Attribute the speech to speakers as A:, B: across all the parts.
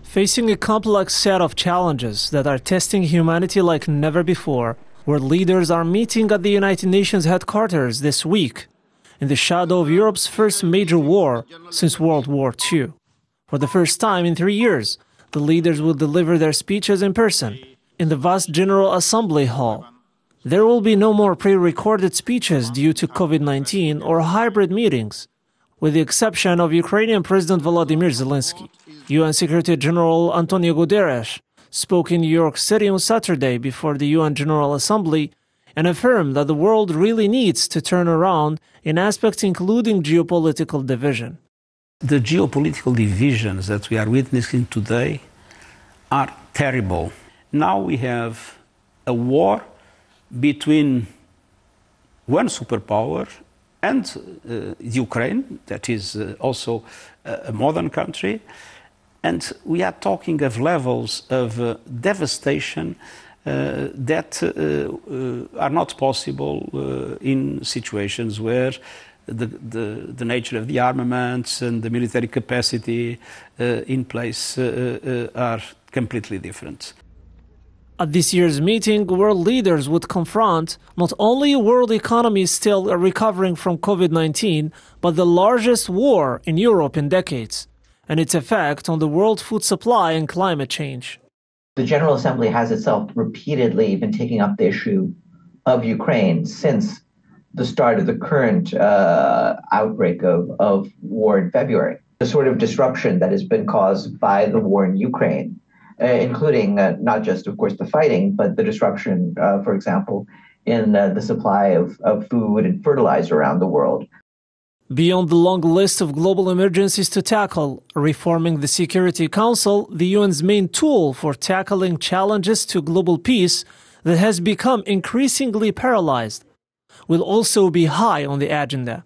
A: Facing a complex set of challenges that are testing humanity like never before, world leaders are meeting at the United Nations headquarters this week, in the shadow of Europe's first major war since World War II. For the first time in 3 years, the leaders will deliver their speeches in person, in the vast General Assembly Hall. There will be no more pre-recorded speeches due to COVID-19 or hybrid meetings, with the exception of Ukrainian President Volodymyr Zelensky. UN Secretary General Antonio Guterres spoke in New York City on Saturday before the UN General Assembly and affirmed that the world really needs to turn around in aspects including geopolitical division.
B: The geopolitical divisions that we are witnessing today are terrible. Now we have a war between one superpower and Ukraine, that is also a modern country. And we are talking of levels of devastation that are not possible in situations where the nature of the armaments and the military capacity in place are completely different.
A: At this year's meeting, world leaders would confront not only a world economy still recovering from COVID-19, but the largest war in Europe in decades, and its effect on the world food supply and climate change.
C: The General Assembly has itself repeatedly been taking up the issue of Ukraine since the start of the current outbreak of war in February. The sort of disruption that has been caused by the war in Ukraine, including not just, of course, the fighting, but the disruption, for example, in the supply of food and fertilizer around the world.
A: Beyond the long list of global emergencies to tackle, reforming the Security Council, the UN's main tool for tackling challenges to global peace that has become increasingly paralyzed, will also be high on the agenda.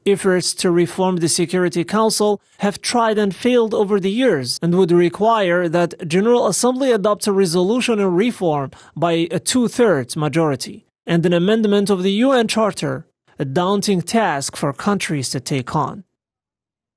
A: Efforts to reform the Security Council have tried and failed over the years and would require that General Assembly adopts a resolution on reform by a 2/3 majority and an amendment of the UN Charter, a daunting task for countries to take on.